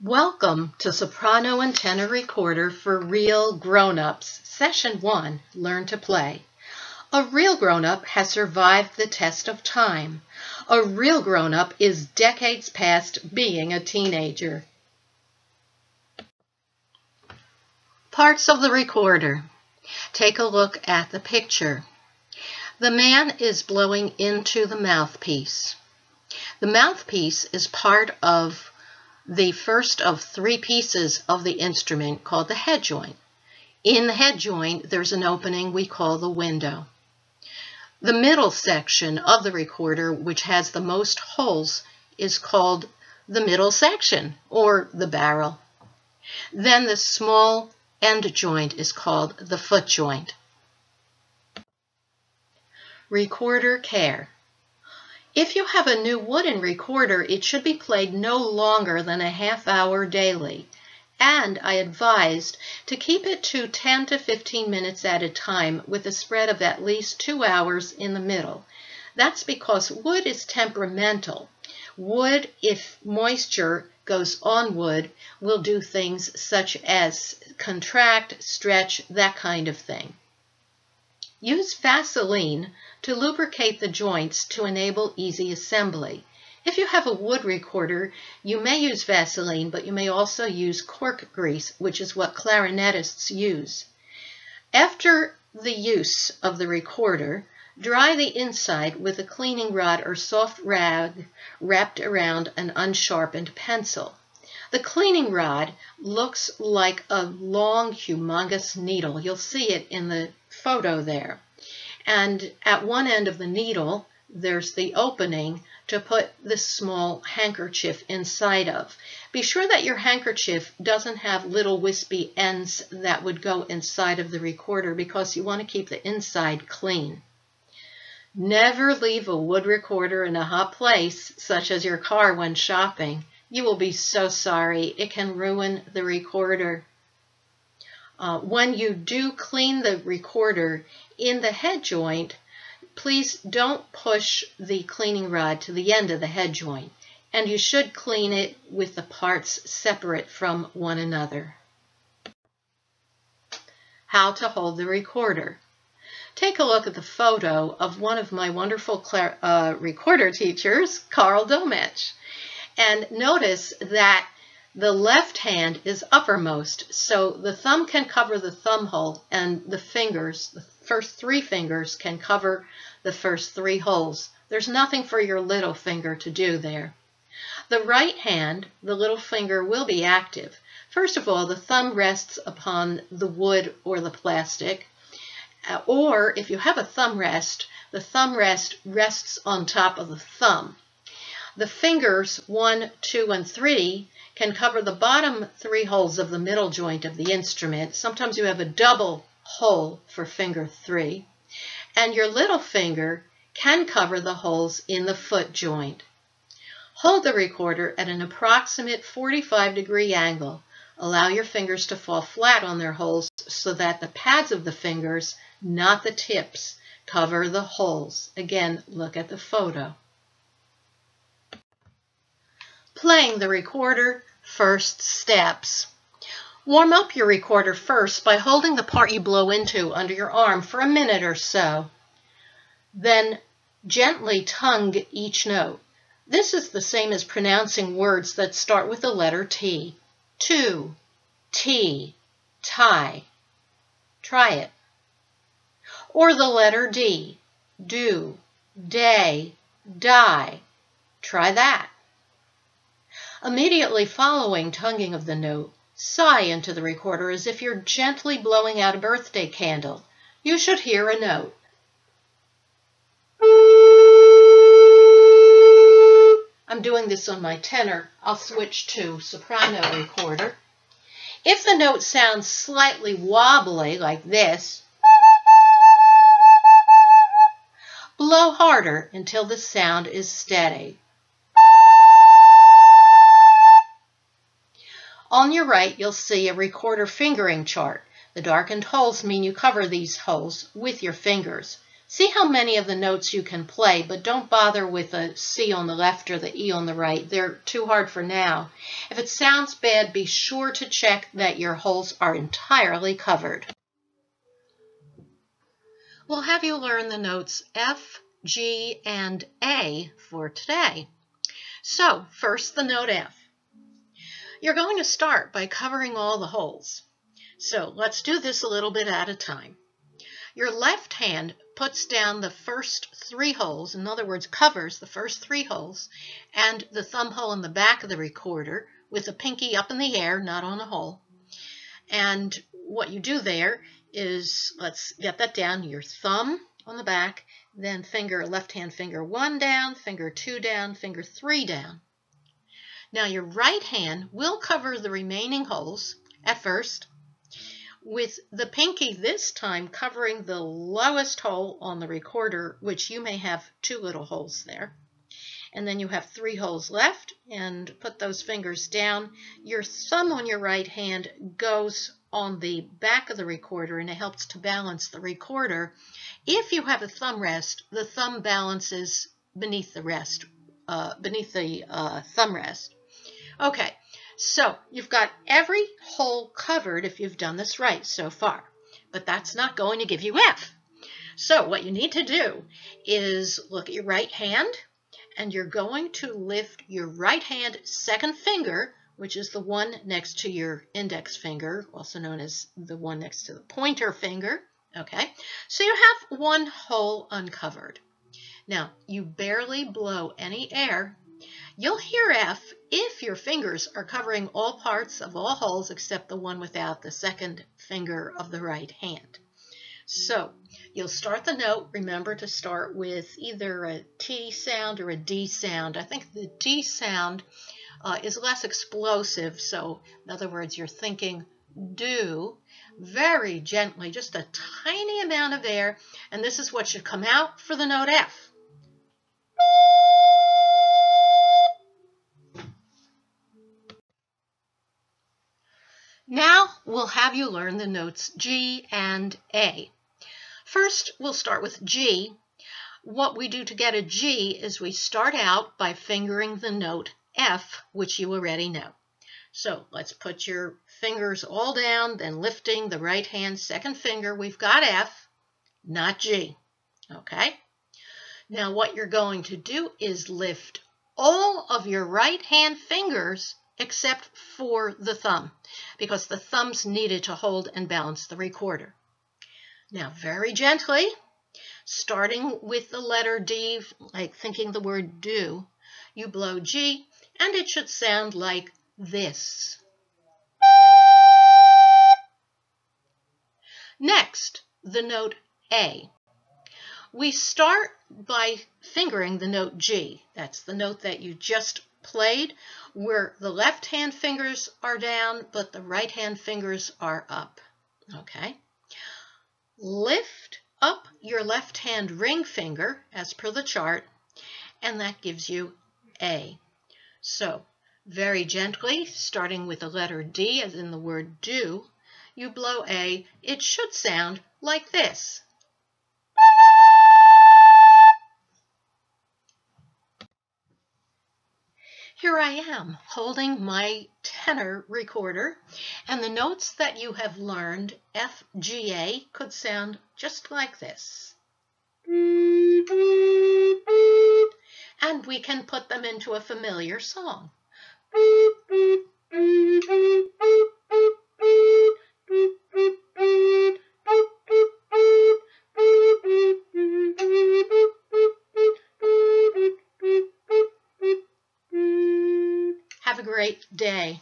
Welcome to Soprano and Tenor Recorder for Real Grown-Ups, Session 1, Learn to Play. A real grown-up has survived the test of time. A real grown-up is decades past being a teenager. Parts of the recorder. Take a look at the picture. The man is blowing into the mouthpiece. The mouthpiece is part of the first of three pieces of the instrument called the head joint. In the head joint, there's an opening we call the window. The middle section of the recorder, which has the most holes, is called the middle section, or the barrel. Then the small end joint is called the foot joint. Recorder care. If you have a new wooden recorder, it should be played no longer than a half hour daily, and I advised to keep it to 10 to 15 minutes at a time with a spread of at least 2 hours in the middle. That's because wood is temperamental. Wood, if moisture goes on wood, will do things such as contract, stretch, that kind of thing. Use Vaseline to lubricate the joints to enable easy assembly. If you have a wood recorder, you may use Vaseline, but you may also use cork grease, which is what clarinetists use. After the use of the recorder, dry the inside with a cleaning rod or soft rag wrapped around an unsharpened pencil. The cleaning rod looks like a long, humongous needle. You'll see it in the photo there. And at one end of the needle, there's the opening to put this small handkerchief inside of. Be sure that your handkerchief doesn't have little wispy ends that would go inside of the recorder because you want to keep the inside clean. Never leave a wood recorder in a hot place, such as your car when shopping. You will be so sorry. It can ruin the recorder. When you do clean the recorder in the head joint, please don't push the cleaning rod to the end of the head joint, and you should clean it with the parts separate from one another. How to hold the recorder. Take a look at the photo of one of my wonderful recorder teachers, Carl Domech, and notice that the left hand is uppermost, so the thumb can cover the thumb hole, and the fingers, the first three fingers, can cover the first three holes. There's nothing for your little finger to do there. The right hand, the little finger, will be active. First of all, the thumb rests upon the wood or the plastic, or if you have a thumb rest, the thumb rest rests on top of the thumb. The fingers 1, 2, and 3 can cover the bottom 3 holes of the middle joint of the instrument. Sometimes you have a double hole for finger 3. And your little finger can cover the holes in the foot joint. Hold the recorder at an approximate 45-degree angle. Allow your fingers to fall flat on their holes so that the pads of the fingers, not the tips, cover the holes. Again, look at the photo. Playing the recorder, first steps. Warm up your recorder first by holding the part you blow into under your arm for a minute or so. Then gently tongue each note. This is the same as pronouncing words that start with the letter T. To, tea, tie. Try it. Or the letter D. Do, day, die. Try that. Immediately following tonguing of the note, sigh into the recorder as if you're gently blowing out a birthday candle. You should hear a note. I'm doing this on my tenor. I'll switch to soprano recorder. If the note sounds slightly wobbly like this, blow harder until the sound is steady. On your right, you'll see a recorder fingering chart. The darkened holes mean you cover these holes with your fingers. See how many of the notes you can play, but don't bother with a C on the left or the E on the right. They're too hard for now. If it sounds bad, be sure to check that your holes are entirely covered. We'll have you learn the notes F, G, and A for today. So, first the note F. You're going to start by covering all the holes. So, let's do this a little bit at a time. Your left hand puts down the first 3 holes, in other words, covers the first 3 holes, and the thumb hole in the back of the recorder with the pinky up in the air, not on the hole. And what you do there is, let's get that down, your thumb on the back, then left hand finger 1 down, finger 2 down, finger 3 down. Now your right hand will cover the remaining holes at first, with the pinky this time covering the lowest hole on the recorder, which you may have 2 little holes there. And then you have 3 holes left, and put those fingers down. Your thumb on your right hand goes on the back of the recorder, and it helps to balance the recorder. If you have a thumb rest, the thumb balances beneath the thumb rest. Okay. So you've got every hole covered if you've done this right so far, but that's not going to give you F. So what you need to do is look at your right hand, and you're going to lift your right hand second finger, which is the one next to your index finger, also known as the one next to the pointer finger. Okay, so you have 1 hole uncovered. Now you barely blow any air. You'll hear F if your fingers are covering all parts of all holes except the one without the second finger of the right hand. So you'll start the note. Remember to start with either a T sound or a D sound. I think the D sound is less explosive. So in other words, you're thinking do very gently, just a tiny amount of air, and this is what should come out for the note F. Now we'll have you learn the notes G and A. First, we'll start with G. What we do to get a G is we start out by fingering the note F, which you already know. So let's put your fingers all down, then lifting the right hand second finger. We've got F, not G. Okay? Now what you're going to do is lift all of your right hand fingers except for the thumb, because the thumb's needed to hold and balance the recorder. Now very gently, starting with the letter D, like thinking the word do, you blow G, and it should sound like this. Next, the note A. We start by fingering the note G. That's the note that you just played, where the left hand fingers are down, but the right hand fingers are up. Okay? Lift up your left hand ring finger, as per the chart, and that gives you A. So, very gently, starting with the letter D, as in the word do, you blow A. It should sound like this. Here I am holding my tenor recorder, and the notes that you have learned, F, G, A, could sound just like this. And we can put them into a familiar song. Have a great day.